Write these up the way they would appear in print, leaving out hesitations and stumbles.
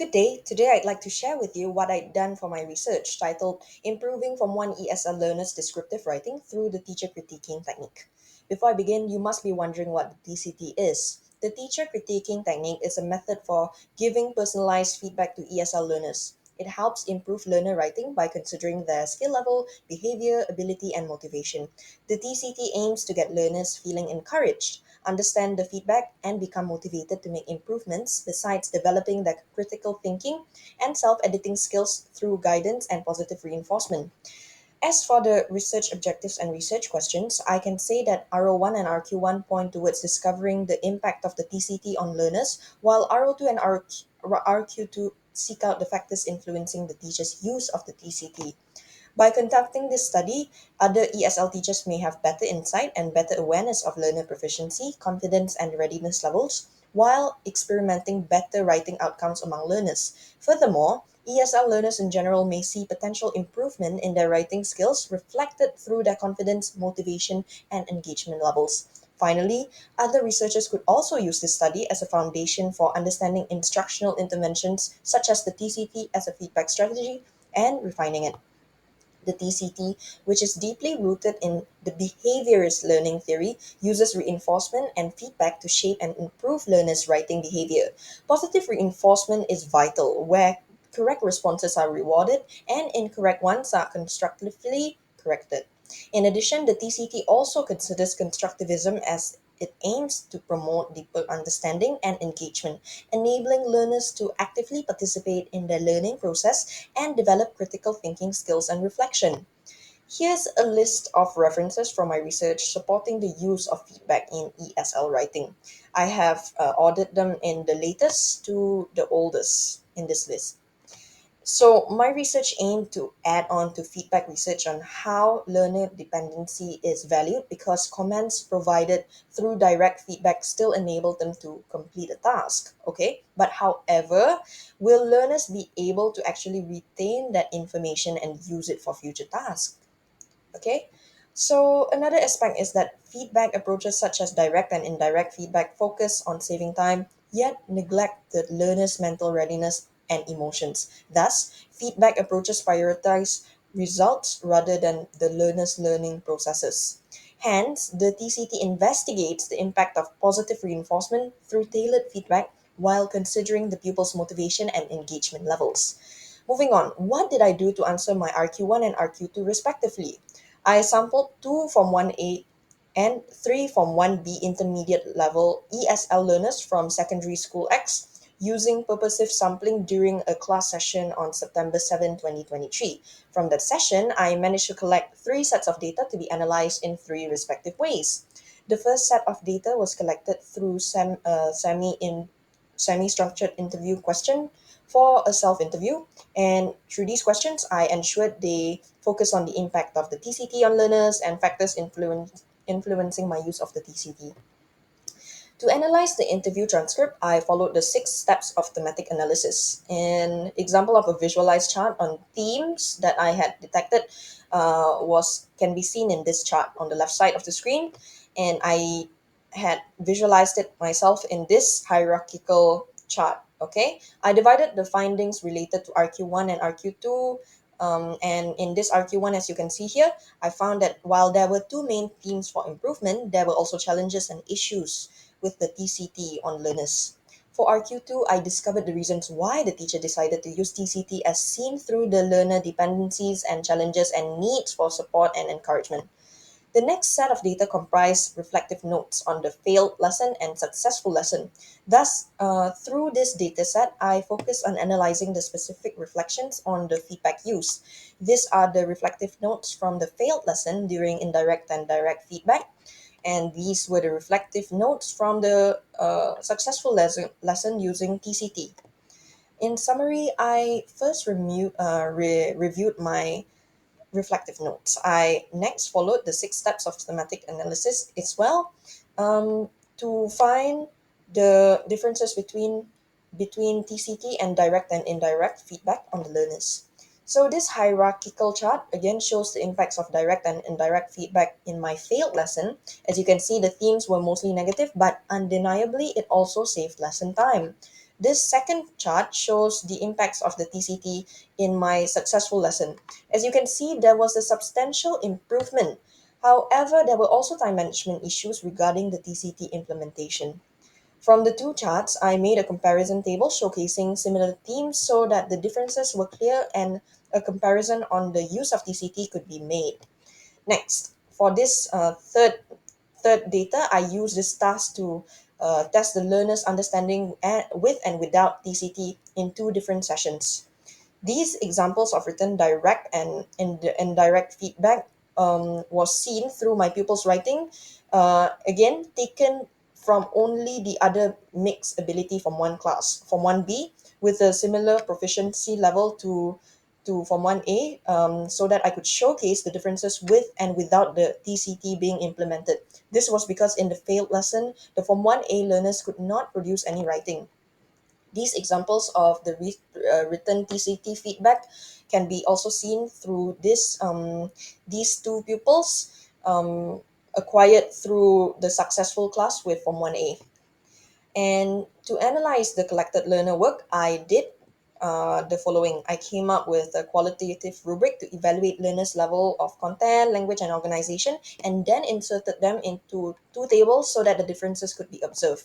Good day. Today I'd like to share with you what I'd done for my research titled Improving from One ESL Learner's Descriptive Writing Through the Teacher Critiquing Technique. Before I begin, you must be wondering what the TCT is. The Teacher Critiquing Technique is a method for giving personalized feedback to ESL learners. It helps improve learner writing by considering their skill level, behavior, ability, and motivation. The TCT aims to get learners feeling encouraged, understand the feedback, and become motivated to make improvements, besides developing their critical thinking and self editing skills through guidance and positive reinforcement. As for the research objectives and research questions, I can say that RO1 and RQ1 point towards discovering the impact of the TCT on learners, while RO2 and RQ2 seek out the factors influencing the teacher's use of the TCT. By conducting this study, other ESL teachers may have better insight and better awareness of learner proficiency, confidence, and readiness levels, while experimenting better writing outcomes among learners. Furthermore, ESL learners in general may see potential improvement in their writing skills reflected through their confidence, motivation, and engagement levels. Finally, other researchers could also use this study as a foundation for understanding instructional interventions such as the TCT as a feedback strategy and refining it. The TCT, which is deeply rooted in the behaviorist learning theory, uses reinforcement and feedback to shape and improve learners' writing behavior. Positive reinforcement is vital, where correct responses are rewarded and incorrect ones are constructively corrected. In addition, the TCT also considers constructivism as it aims to promote deeper understanding and engagement, enabling learners to actively participate in their learning process and develop critical thinking skills and reflection. Here's a list of references from my research supporting the use of feedback in ESL writing. I have ordered them in the latest to the oldest in this list. So, my research aimed to add on to feedback research on how learner dependency is valued because comments provided through direct feedback still enable them to complete a task. Okay, but however, will learners be able to actually retain that information and use it for future tasks? Okay, so another aspect is that feedback approaches such as direct and indirect feedback focus on saving time, yet neglect the learner's mental readiness and emotions. Thus, feedback approaches prioritize results rather than the learner's learning processes. Hence, the TCT investigates the impact of positive reinforcement through tailored feedback while considering the pupil's motivation and engagement levels. Moving on, what did I do to answer my RQ1 and RQ2 respectively? I sampled 2 from 1A and 3 from 1B intermediate level ESL learners from Secondary School X using purposive sampling during a class session on September 7, 2023. From that session, I managed to collect 3 sets of data to be analyzed in 3 respective ways. The first set of data was collected through semi-structured interview question for a self-interview, and through these questions, I ensured they focus on the impact of the TCT on learners and factors influencing my use of the TCT. To analyze the interview transcript, I followed the 6 steps of thematic analysis. An example of a visualized chart on themes that I had detected was can be seen in this chart on the left side of the screen, and I had visualized it myself in this hierarchical chart. Okay, I divided the findings related to RQ1 and RQ2. And in this RQ1, as you can see here, I found that while there were 2 main themes for improvement, there were also challenges and issues with the TCT on learners. For RQ2, I discovered the reasons why the teacher decided to use TCT as seen through the learner dependencies and challenges and needs for support and encouragement. The next set of data comprise reflective notes on the failed lesson and successful lesson. Thus, through this data set, I focus on analyzing the specific reflections on the feedback used. These are the reflective notes from the failed lesson during indirect and direct feedback, and these were the reflective notes from the successful lesson using TCT. In summary, I first reviewed my reflective notes. I next followed the 6 steps of thematic analysis as well, to find the differences between TCT and direct and indirect feedback on the learners. So this hierarchical chart again shows the impacts of direct and indirect feedback in my failed lesson. As you can see, the themes were mostly negative, but undeniably it also saved lesson time. This second chart shows the impacts of the TCT in my successful lesson. As you can see, there was a substantial improvement. However, there were also time management issues regarding the TCT implementation. From the two charts, I made a comparison table showcasing similar themes so that the differences were clear and a comparison on the use of TCT could be made. Next, for this third data, I use this task to test the learner's understanding with and without TCT in two different sessions. These examples of written direct and indirect feedback was seen through my pupils' writing, again taken from only the other mixed ability from one class, from 1B, with a similar proficiency level to from 1A, so that I could showcase the differences with and without the TCT being implemented. This was because in the failed lesson, the Form 1A learners could not produce any writing. These examples of the written TCT feedback can be also seen through these two pupils acquired through the successful class with Form 1A. And to analyze the collected learner work, I did the following. I came up with a qualitative rubric to evaluate learners' level of content, language, and organization, and then inserted them into two tables so that the differences could be observed.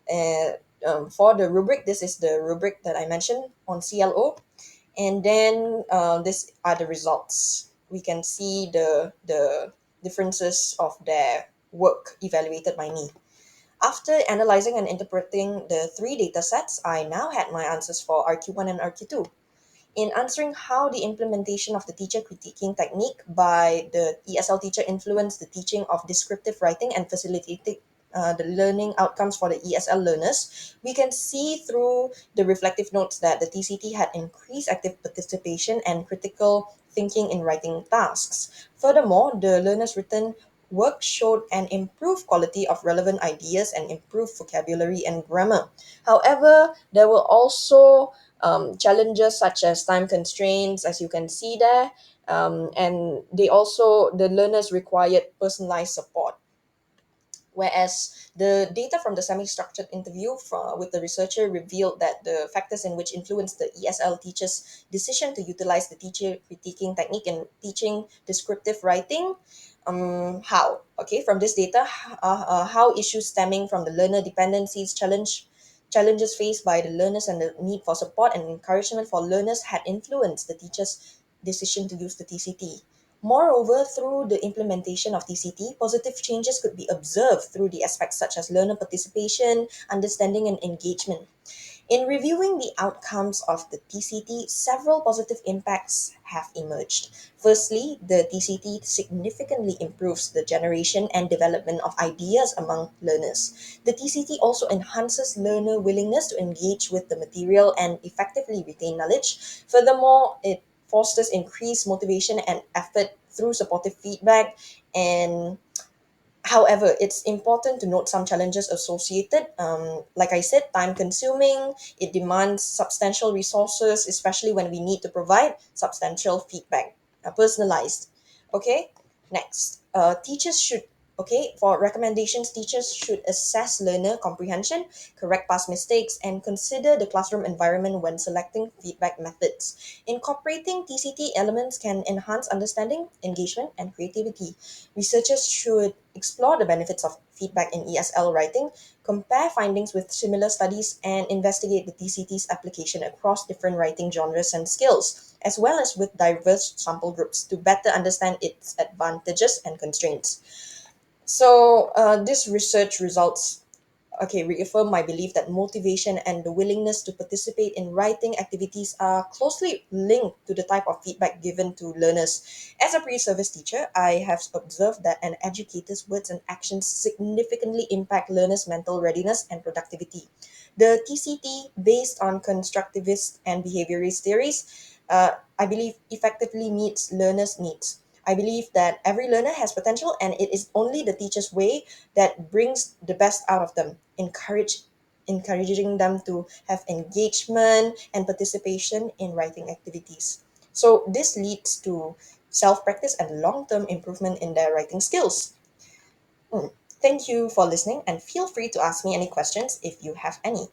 For the rubric, this is the rubric that I mentioned on CLO, and then these are the results. We can see the differences of their work evaluated by me. After analyzing and interpreting the three data sets, I now had my answers for RQ1 and RQ2. In answering how the implementation of the teacher critiquing technique by the ESL teacher influenced the teaching of descriptive writing and facilitated the learning outcomes for the ESL learners, we can see through the reflective notes that the TCT had increased active participation and critical thinking in writing tasks. Furthermore, the learners' written work showed an improved quality of relevant ideas and improved vocabulary and grammar. However, there were also challenges such as time constraints, as you can see there, and the learners required personalized support. Whereas the data from the semi-structured interview with the researcher revealed that the factors in which influenced the ESL teacher's decision to utilize the teacher critiquing technique in teaching descriptive writing. How? Okay, from this data, how issues stemming from the learner dependencies challenges faced by the learners and the need for support and encouragement for learners had influenced the teacher's decision to use the TCT. Moreover, through the implementation of TCT, positive changes could be observed through the aspects such as learner participation, understanding, and engagement. In reviewing the outcomes of the TCT, several positive impacts have emerged. Firstly, the TCT significantly improves the generation and development of ideas among learners. The TCT also enhances learner willingness to engage with the material and effectively retain knowledge. Furthermore, it fosters increased motivation and effort through supportive feedback. And however, it's important to note some challenges associated. Like I said, time consuming, it demands substantial resources, especially when we need to provide substantial feedback, personalized. Okay, next, teachers should, okay, for recommendations, teachers should assess learner comprehension, correct past mistakes, and consider the classroom environment when selecting feedback methods. Incorporating TCT elements can enhance understanding, engagement, and creativity. Researchers should explore the benefits of feedback in ESL writing, compare findings with similar studies, and investigate the TCT's application across different writing genres and skills, as well as with diverse sample groups to better understand its advantages and constraints. So, this research results, okay, reaffirm my belief that motivation and the willingness to participate in writing activities are closely linked to the type of feedback given to learners. As a pre-service teacher, I have observed that an educator's words and actions significantly impact learners' mental readiness and productivity. The TCT, based on constructivist and behaviorist theories, I believe effectively meets learners' needs. I believe that every learner has potential, and it is only the teacher's way that brings the best out of them, encouraging them to have engagement and participation in writing activities. So this leads to self-practice and long-term improvement in their writing skills. Thank you for listening, and feel free to ask me any questions if you have any.